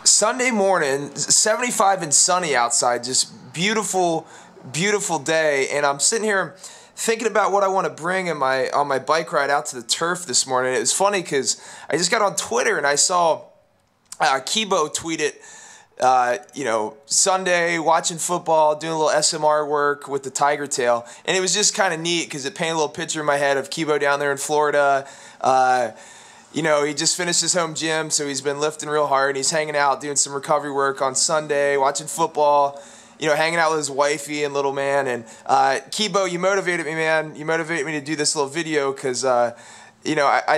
Sunday morning, 75 and sunny outside, just beautiful, beautiful day. And I'm sitting here thinking about what I want to bring on my bike ride out to the turf this morning. It was funny because I just got on Twitter and I saw Kebo tweet it, Sunday, watching football, doing a little SMR work with the tiger tail. And it was just kind of neat because it painted a little picture in my head of Kebo down there in Florida. He just finished his home gym, so he's been lifting real hard, and he's hanging out, doing some recovery work on Sunday, watching football, hanging out with his wifey and little man. And Kebo, you motivated me, man. You motivated me to do this little video because, I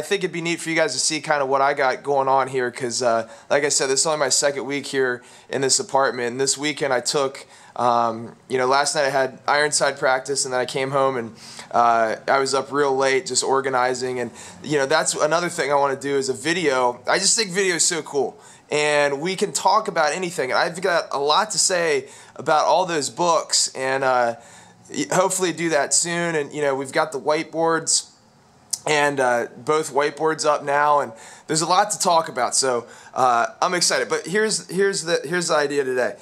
think it'd be neat for you guys to see kind of what I got going on here because, like I said, this is only my second week here in this apartment. And this weekend I took, last night I had Ironside practice, and then I came home and I was up real late just organizing. And, that's another thing I want to do is a video. I just think video is so cool. And we can talk about anything. And I've got a lot to say about all those books, and hopefully do that soon. And, we've got the whiteboards. And both whiteboards up now, and there's a lot to talk about. So I'm excited. But here's the idea today.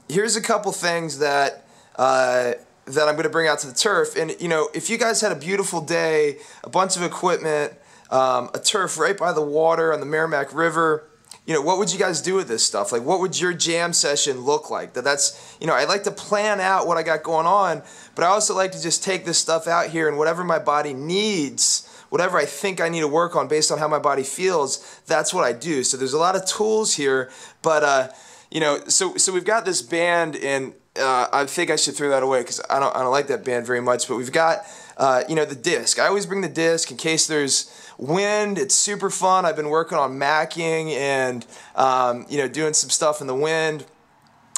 Here's a couple things that I'm going to bring out to the turf. And if you guys had a beautiful day, a bunch of equipment, a turf right by the water on the Merrimack River, what would you guys do with this stuff? Like, what would your jam session look like? I like to plan out what I got going on, but I also like to just take this stuff out here, and whatever my body needs, whatever I think I need to work on based on how my body feels, that's what I do. So there's a lot of tools here, but so we've got this band, and I think I should throw that away because I don't like that band very much. But we've got the disc. I always bring the disc in case there's wind. It's super fun. I've been working on macking and doing some stuff in the wind.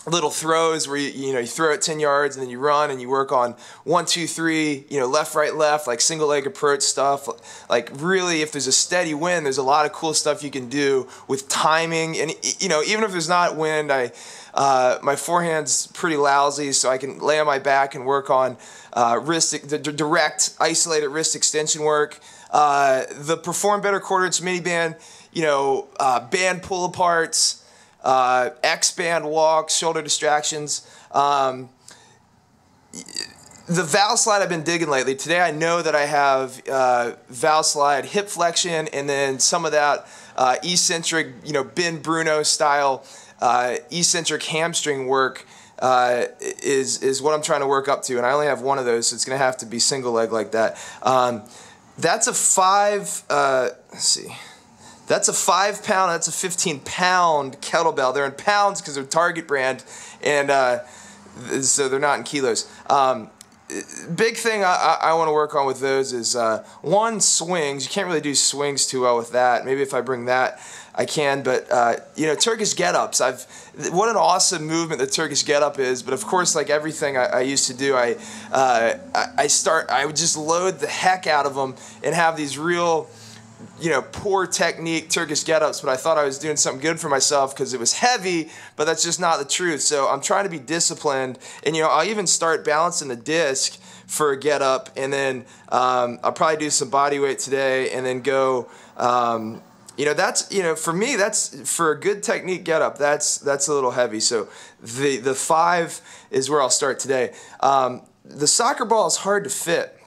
Little throws where you throw it 10 yards and then you run and you work on 1, 2, 3, left, right, left, like single leg approach stuff. Like really, if there's a steady wind, there's a lot of cool stuff you can do with timing. And even if there's not wind, my forehand's pretty lousy, so I can lay on my back and work on direct isolated wrist extension work. The Perform Better quarter-inch mini band, band pull aparts. X-band walks, shoulder distractions. The Valslide I've been digging lately. Today I know that I have Valslide hip flexion, and then some of that eccentric, Ben Bruno style eccentric hamstring work is what I'm trying to work up to, and I only have one of those, so it's going to have to be single leg like that. That's a 5. Let's see. That's a 5-pound, that's a 15-pound kettlebell. They're in pounds because they're Target brand, and so they're not in kilos. Big thing I want to work on with those is, one, swings. You can't really do swings too well with that. Maybe if I bring that, I can. But, Turkish get-ups. What an awesome movement the Turkish get-up is. But, of course, like everything I used to do, I would just load the heck out of them and have these real poor technique Turkish get-ups, but I thought I was doing something good for myself because it was heavy, but that's just not the truth. So I'm trying to be disciplined, and I'll even start balancing the disc for a get-up, and then I'll probably do some body weight today, and then go, that's, for me, that's, for a good technique get-up, that's a little heavy. So the 5 is where I'll start today. The soccer ball is hard to fit,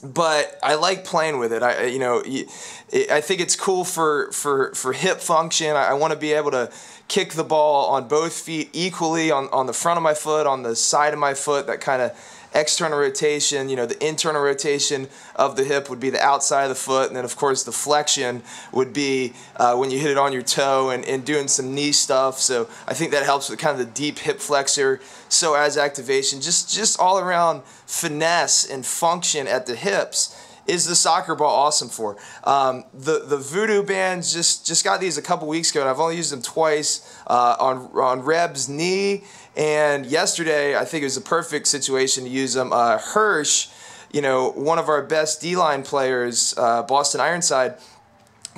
but I like playing with it. I think it's cool for hip function. I want to be able to kick the ball on both feet equally, on the front of my foot, on the side of my foot, that kind of external rotation. The internal rotation of the hip would be the outside of the foot, and then of course the flexion would be when you hit it on your toe and doing some knee stuff. So I think that helps with kind of the deep hip flexor, psoas activation, just all around finesse and function at the hips is the soccer ball awesome for. The Voodoo bands, just got these a couple weeks ago, and I've only used them twice on Reb's knee, and yesterday I think it was a perfect situation to use them. Hirsch, one of our best D-line players, Boston Ironside,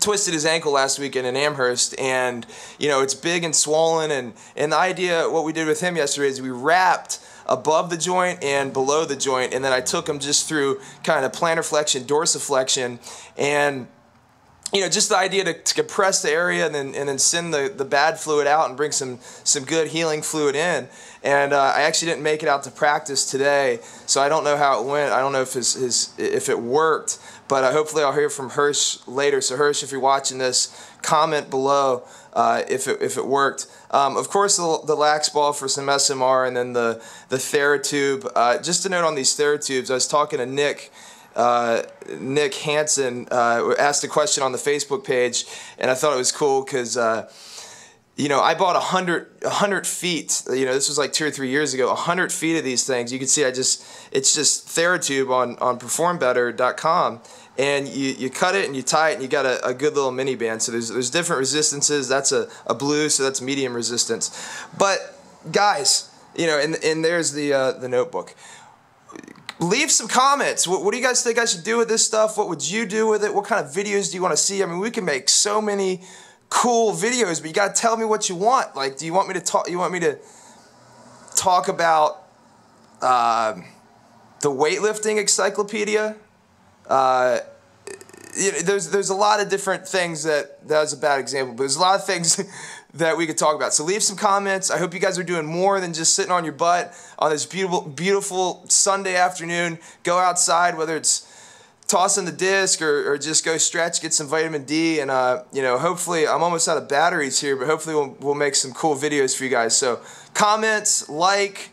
twisted his ankle last weekend in Amherst, and it's big and swollen, and the idea, what we did with him yesterday is we wrapped above the joint and below the joint, and then I took him just through kind of plantar flexion, dorsiflexion, and you know, just the idea to compress the area and then send the bad fluid out and bring some good healing fluid in. And I actually didn't make it out to practice today, so I don't know how it went. I don't know if if it worked, but hopefully I'll hear from Hirsch later. So Hirsch, if you're watching this, comment below if it worked. Of course, the lax ball for some SMR, and then the TheraTube. Just a note on these TheraTubes, I was talking to Nick Hansen, asked a question on the Facebook page, and I thought it was cool because you know, I bought 100 feet. You know, this was like 2 or 3 years ago. 100 feet of these things. You can see it's just TheraTube on PerformBetter.com, and you cut it and you tie it, and you got a good little mini band. So there's different resistances. That's a blue, so that's medium resistance. But guys, you know, and there's the notebook. Leave some comments. What do you guys think I should do with this stuff? What would you do with it? What kind of videos do you want to see? I mean, we can make so many cool videos, but you got to tell me what you want. Like, do you want me to talk? You want me to talk about the weightlifting encyclopedia? You know, there's a lot of different things that was a bad example, but there's a lot of things that we could talk about. So leave some comments. I hope you guys are doing more than just sitting on your butt on this beautiful Sunday afternoon. Go outside, whether it's tossing the disc or just go stretch, get some vitamin D, and you know, hopefully I'm almost out of batteries here, but hopefully we'll make some cool videos for you guys. So comments, like,